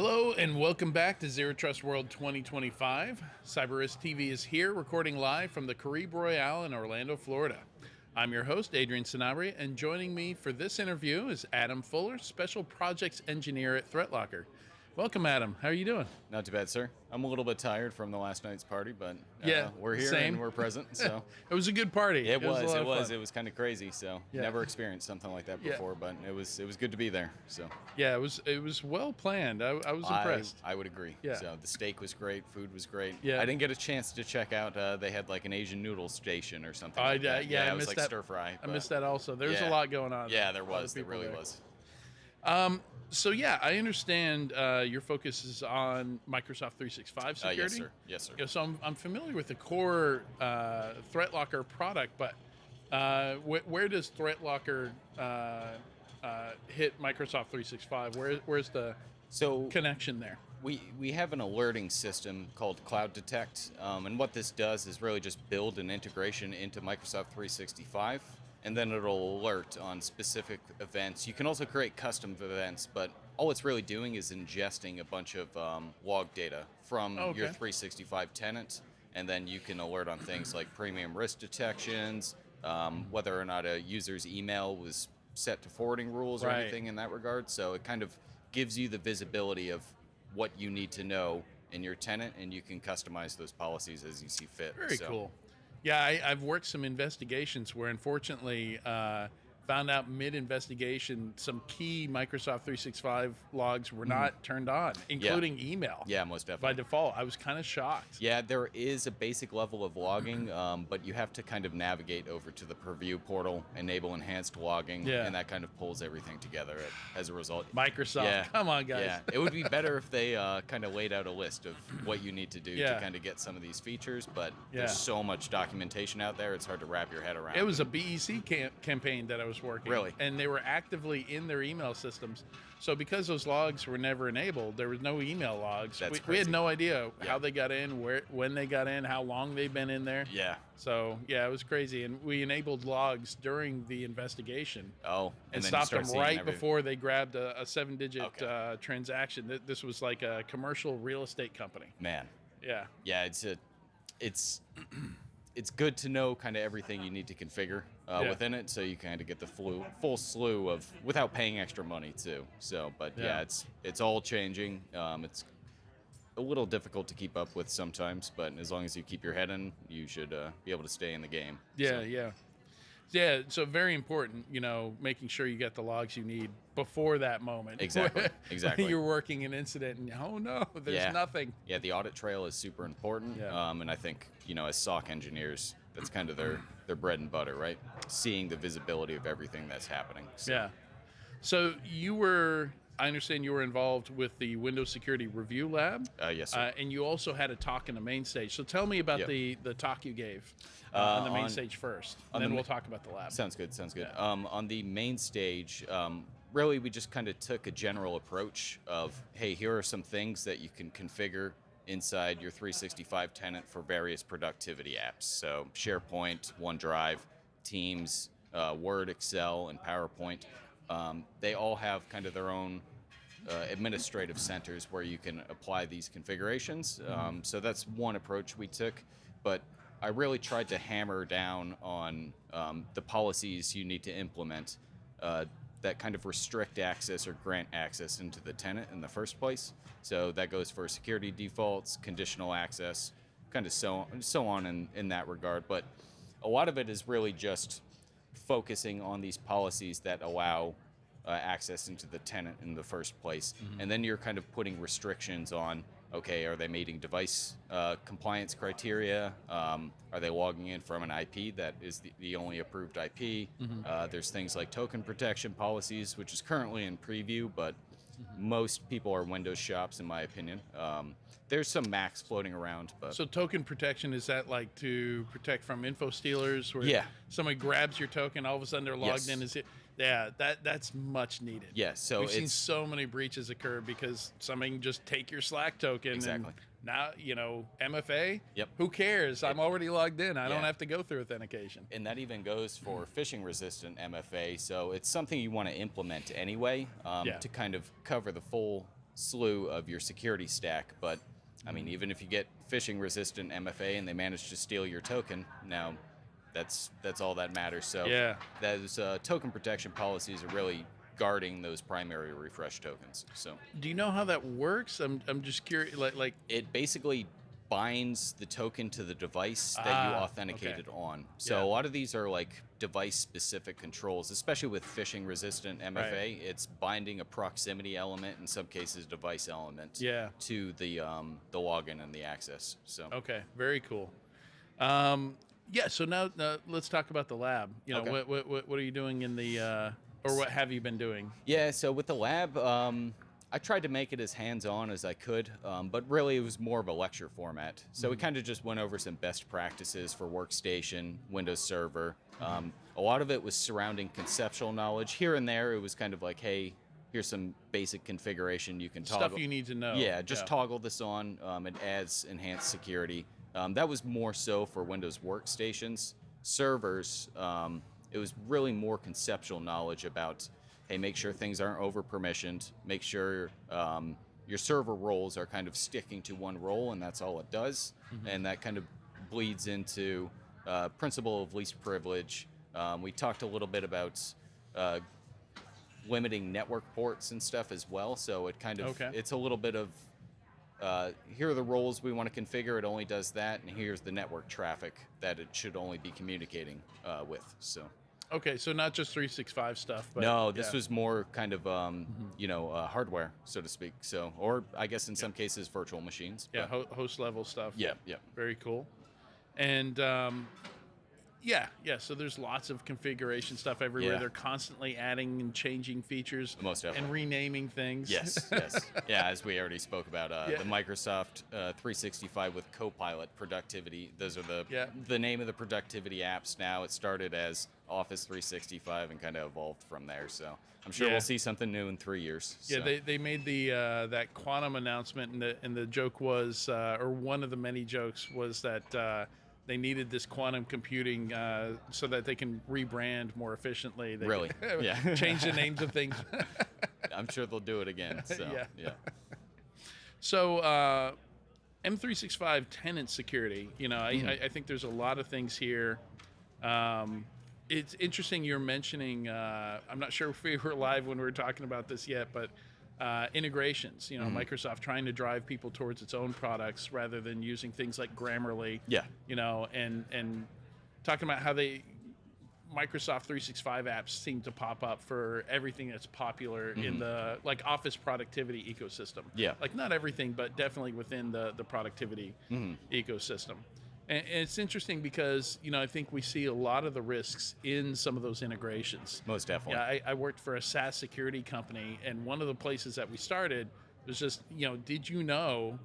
Hello and welcome back to Zero Trust World 2025. CyberRisk TV is here, recording live from the Caribe Royale in Orlando, Florida. I'm your host, Adrian Sanabria, and joining me for this interview is Adam Fuller, Special Projects Engineer at ThreatLocker. Welcome, Adam. How are you doing? Not too bad, sir. I'm a little bit tired from the last night's party, but we're here same. and we're present. So It was a good party. it a lot of fun. was. It was kind of crazy. So never experienced something like that before, but it was good to be there. So yeah, it was well planned. I was impressed. I would agree. Yeah. So the steak was great, food was great. Yeah. I didn't get a chance to check out. They had like an Asian noodle station or something. I like that. I it was missed like that. stir fry. I missed that also. There's a lot going on. Yeah, there was. There really was. So yeah, I understand your focus is on Microsoft 365 security. Yes, sir. Yes, sir. You know, so I'm familiar with the core ThreatLocker product, but where does ThreatLocker hit Microsoft 365? Where's the connection there? We have an alerting system called Cloud Detect, and what this does is really just build an integration into Microsoft 365. And then it'll alert on specific events. You can also create custom events, but all it's really doing is ingesting a bunch of log data from your 365 tenant, and then you can alert on things like premium risk detections, whether or not a user's email was set to forwarding rules or anything in that regard. So it kind of gives you the visibility of what you need to know in your tenant, and you can customize those policies as you see fit. Very cool. Yeah, I've worked some investigations where, unfortunately, found out mid-investigation some key Microsoft 365 logs were not turned on, including email. Yeah, most definitely. By default. I was kind of shocked. Yeah, there is a basic level of logging, but you have to kind of navigate over to the Purview portal, enable enhanced logging, and that kind of pulls everything together as a result. Microsoft, come on, guys. Yeah, it would be better if they kind of laid out a list of what you need to do to kind of get some of these features, but there's so much documentation out there, it's hard to wrap your head around. It was a BEC campaign that I was working. Really? And they were actively in their email systems. So because those logs were never enabled, there was no email logs. We had no idea how they got in, when they got in, how long they've been in there. Yeah. So, yeah, it was crazy. And we enabled logs during the investigation. Oh, and stopped them right before they grabbed a 7-digit transaction. This was like a commercial real estate company. Man. Yeah. Yeah, it's good to know kind of everything you need to configure within it, so you kind of get the full slew of without paying extra money too. So, but it's all changing. It's a little difficult to keep up with sometimes, but as long as you keep your head in, you should be able to stay in the game. Yeah, so very important, making sure you get the logs you need before that moment. Exactly. You're working an incident and, oh no, there's nothing. Yeah, the audit trail is super important. Yeah. And I think, as SOC engineers, that's kind of their bread and butter, right? Seeing the visibility of everything that's happening. So. Yeah. So I understand you were involved with the Windows Security Review Lab. Yes, sir. And you also had a talk in the main stage. So tell me about the talk you gave on the main stage first, and then we'll talk about the lab. Sounds good. Yeah. On the main stage, really we just kind of took a general approach of, hey, here are some things that you can configure inside your 365 tenant for various productivity apps. So SharePoint, OneDrive, Teams, Word, Excel, and PowerPoint. They all have kind of their own administrative centers where you can apply these configurations. So that's one approach we took, but I really tried to hammer down on the policies you need to implement that kind of restrict access or grant access into the tenant in the first place. So that goes for security defaults, conditional access, kind of so on in that regard. But a lot of it is really just focusing on these policies that allow access into the tenant in the first place. And then you're kind of putting restrictions on, okay, are they meeting device compliance criteria? Are they logging in from an IP that is the only approved IP? There's things like token protection policies, which is currently in preview, but most people are Windows shops, in my opinion. There's some Macs floating around. But So token protection, is that like to protect from info stealers where somebody grabs your token, all of a sudden they're logged in? That's much needed. Yeah, so we've seen so many breaches occur because somebody can just take your Slack token and now, MFA, who cares? I'm already logged in. I don't have to go through authentication. And that even goes for phishing-resistant MFA, so it's something you want to implement anyway to kind of cover the full slew of your security stack. But I mean, even if you get phishing-resistant MFA and they manage to steal your token, now that's all that matters. So Yeah. those token protection policies are really guarding those primary refresh tokens. So Do you know how that works? I'm just curious. Like it basically binds the token to the device that you authenticated on. So Yeah. a lot of these are like device-specific controls, especially with phishing-resistant MFA. Right. It's binding a proximity element, in some cases device element, Yeah. to the login and the access. So Okay, very cool. Yeah, so now let's talk about the lab. You know, Okay. what are you doing in the or what have you been doing? yeah, so with the lab, I tried to make it as hands-on as I could, but really it was more of a lecture format. So we kind of just went over some best practices for workstation, Windows Server. A lot of it was surrounding conceptual knowledge. Here and there, it was kind of like, hey, here's some basic configuration you can toggle. Stuff you need to know. Yeah, just toggle this on. It adds enhanced security. That was more so for Windows workstations. Servers, it was really more conceptual knowledge about, hey, make sure things aren't over permissioned. Make sure your server roles are kind of sticking to one role, and that's all it does. And that kind of bleeds into principle of least privilege. We talked a little bit about limiting network ports and stuff as well. So it kind of it's a little bit of here are the roles we want to configure. It only does that, and here's the network traffic that it should only be communicating with. So Okay, so not just 365 stuff, but no, this was more kind of hardware, so to speak. So, or I guess in some cases virtual machines. yeah, but- host level stuff. yeah, yeah. Very cool. And yeah. So there's lots of configuration stuff everywhere. Yeah. They're constantly adding and changing features Most and definitely. renaming things. Yes. Yeah, as we already spoke about, the Microsoft 365 with Copilot productivity. Those are the name of the productivity apps now. It started as Office 365 and kind of evolved from there. So I'm sure we'll see something new in 3 years. Yeah, So. they made the that quantum announcement, and the joke was, or one of the many jokes was that they needed this quantum computing so that they can rebrand more efficiently. They Really? Yeah. change the names of things. I'm sure they'll do it again. So, yeah. So M365 tenant security. You know, I think there's a lot of things here. It's interesting you're mentioning. I'm not sure if we were live when we were talking about this yet, but integrations. You know, Microsoft trying to drive people towards its own products rather than using things like Grammarly. Yeah. You know, and talking about how Microsoft 365 apps seem to pop up for everything that's popular in the like office productivity ecosystem. Yeah. Like not everything, but definitely within the productivity ecosystem. And it's interesting because, you know, I think we see a lot of the risks in some of those integrations. Most definitely. Yeah, I worked for a SaaS security company, and one of the places that we started was just, you know, did you know,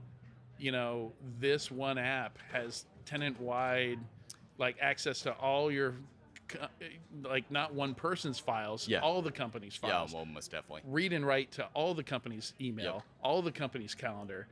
this one app has tenant-wide, like, access to all your, like, not one person's files, all the company's files. Yeah, well, most definitely. Read and write to all the company's email, all the company's calendar.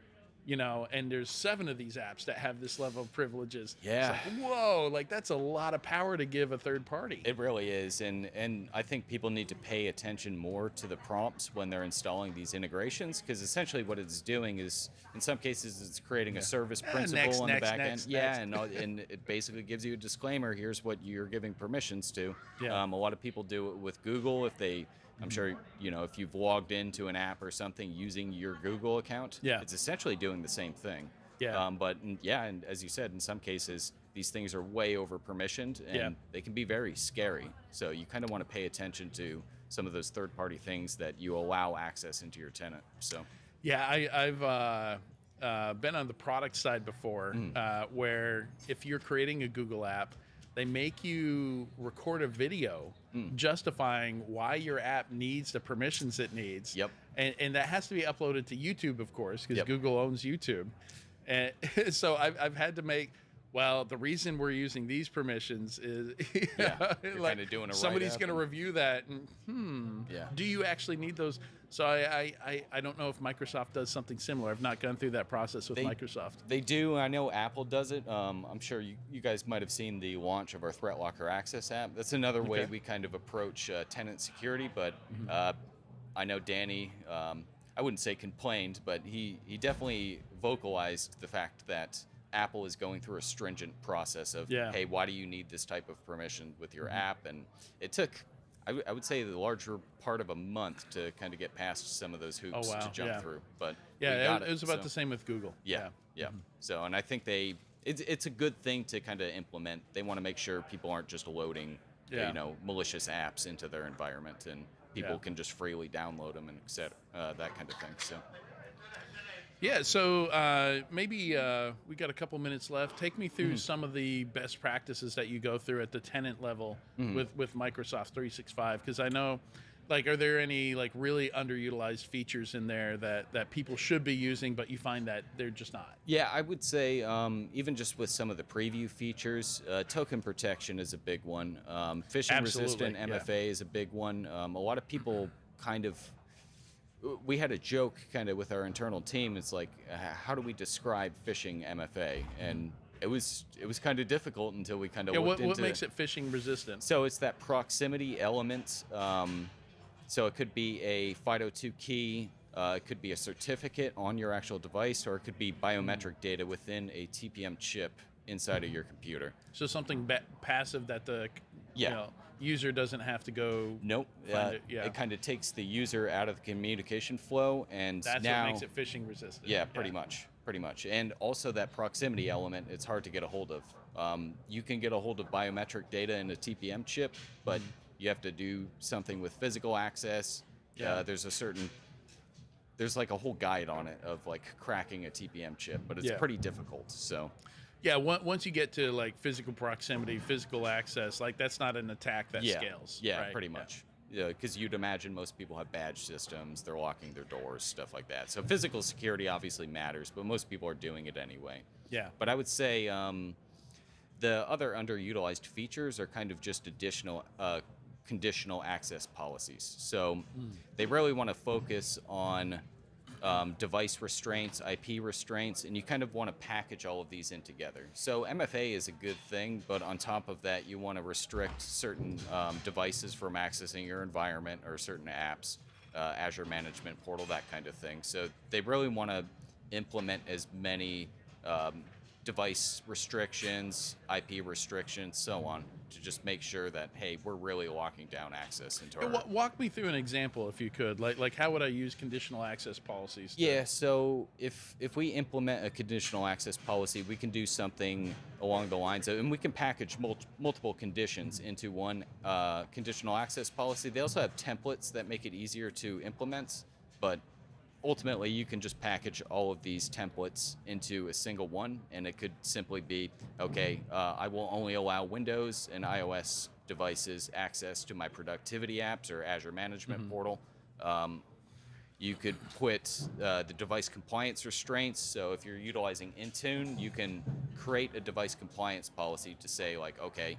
You know, and there's 7 of these apps that have this level of privileges. Yeah. It's like, whoa, like that's a lot of power to give a third party. It really is, and I think people need to pay attention more to the prompts when they're installing these integrations, because essentially what it's doing is, in some cases, it's creating a service principle on the back end. And it basically gives you a disclaimer. Here's what you're giving permissions to. Yeah. A lot of people do it with Google if they. I'm sure, if you've logged into an app or something using your Google account, it's essentially doing the same thing. Yeah. And as you said, in some cases, these things are way over permissioned and they can be very scary. So you kind of want to pay attention to some of those third-party things that you allow access into your tenant. So. Yeah, I've been on the product side before, where if you're creating a Google app, they make you record a video justifying why your app needs the permissions it needs. Yep. And that has to be uploaded to YouTube, of course, because Google owns YouTube. And so I've had to make, well, the reason we're using these permissions is you're like kind of doing a somebody's going to write-up review that. And, do you actually need those? So I don't know if Microsoft does something similar. I've not gone through that process with Microsoft. They do. I know Apple does it. I'm sure you guys might have seen the launch of our Threat Locker Access app. That's another way we kind of approach tenant security. But I know Danny I wouldn't say complained, but he definitely vocalized the fact that Apple is going through a stringent process of, Yeah. hey, why do you need this type of permission with your app? And it took, I would say, the larger part of a month to kind of get past some of those hoops wow, to jump yeah. through. But we Yeah, got it was about so, the same with Google. yeah. So, and I think it's a good thing to kind of implement. They want to make sure people aren't just loading, Yeah. malicious apps into their environment, and people can just freely download them and etc. That kind of thing. So. Yeah, so maybe we got a couple minutes left. Take me through some of the best practices that you go through at the tenant level with Microsoft 365, because I know, like, are there any like really underutilized features in there that people should be using, but you find that they're just not? Yeah, I would say even just with some of the preview features, token protection is a big one. Phishing-resistant Absolutely, MFA is a big one. A lot of people kind of, we had a joke kind of with our internal team. It's like, how do we describe phishing MFA? And it was kind of difficult until we kind of looked into what makes it phishing resistant? So it's that proximity element. So it could be a FIDO2 key, it could be a certificate on your actual device, or it could be biometric data within a TPM chip inside of your computer. So something passive that the Yeah. user doesn't have to go. Nope. Find it, yeah. It kind of takes the user out of the communication flow, and That's now, what makes it phishing resistant. Yeah, pretty much. And also that proximity element, it's hard to get a hold of. You can get a hold of biometric data in a TPM chip, but you have to do something with physical access. Yeah. There's like a whole guide on it of like cracking a TPM chip, but it's pretty difficult. So. Yeah, once you get to like physical proximity, physical access, like that's not an attack that scales. Yeah, right? pretty much. Yeah, because you'd imagine most people have badge systems, they're locking their doors, stuff like that. So physical security obviously matters, but most people are doing it anyway. Yeah. But I would say the other underutilized features are kind of just additional conditional access policies. So they really want to focus on device restraints, IP restraints, and you kind of want to package all of these in together. So MFA is a good thing, but on top of that, you want to restrict certain devices from accessing your environment or certain apps, Azure Management Portal, that kind of thing. So they really want to implement as many device restrictions, IP restrictions, so on, to just make sure that, hey, we're really locking down access into our... Walk me through an example, if you could. Like how would I use conditional access policies? Yeah, so if we implement a conditional access policy, we can do something along the lines of, and we can package multiple conditions into one conditional access policy. They also have templates that make it easier to implement, but ultimately, you can just package all of these templates into a single one, and it could simply be, okay, I will only allow Windows and iOS devices access to my productivity apps or Azure Management Portal. You could put the device compliance restraints. So if you're utilizing Intune, you can create a device compliance policy to say, like, okay,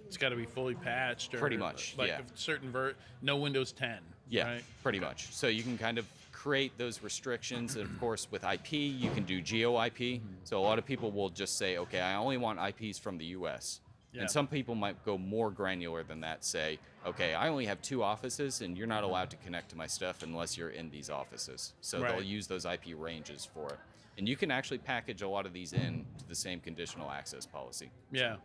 it's got to be fully patched, or pretty much, like a certain no Windows 10. Yeah, right? pretty much. So you can kind of create those restrictions, and of course with IP, you can do geo IP. So a lot of people will just say, okay, I only want IPs from the US. Yeah. And some people might go more granular than that, say, okay, I only have 2 offices, and you're not allowed to connect to my stuff unless you're in these offices. So they'll use those IP ranges for it. And you can actually package a lot of these in to the same conditional access policy. Yeah.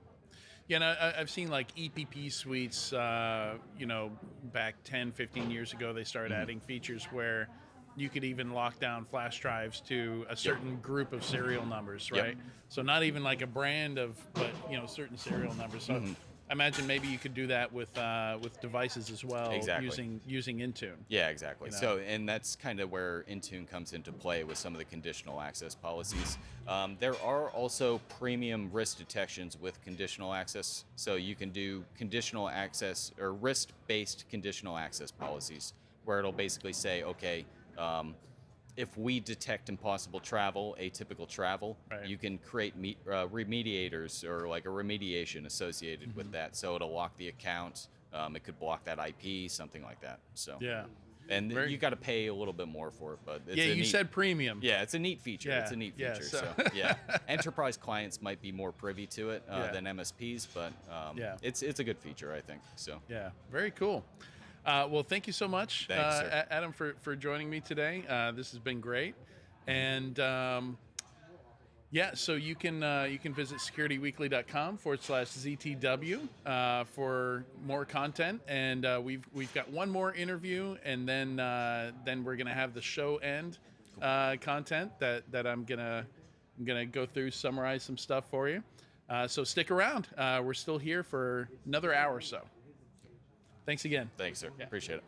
Yeah, and I've seen like EPP suites, back 10, 15 years ago, they started adding features where you could even lock down flash drives to a certain group of serial numbers, right? So not even like a brand but certain serial numbers. So I imagine maybe you could do that with devices as well, using Intune. Yeah, exactly. So, and that's kind of where Intune comes into play with some of the conditional access policies. There are also premium risk detections with conditional access. So you can do conditional access or risk-based conditional access policies, where it'll basically say, okay, if we detect impossible travel, atypical travel, you can create remediators or like a remediation associated with that. So it'll lock the account. It could block that IP, something like that. So and you got to pay a little bit more for it, but it's you said premium. Yeah, it's a neat feature. Yeah, it's a neat feature. so Enterprise clients might be more privy to it than MSPs, but it's a good feature, I think. So yeah, very cool. Well, thank you so much, Thanks, sir. Adam, for joining me today. This has been great, and yeah, so you can visit securityweekly.com/ZTW for more content, and we've got one more interview, and then we're gonna have the show end content that I'm gonna go through, summarize some stuff for you. So stick around. We're still here for another hour or so. Thanks again. Thanks, sir. Appreciate it.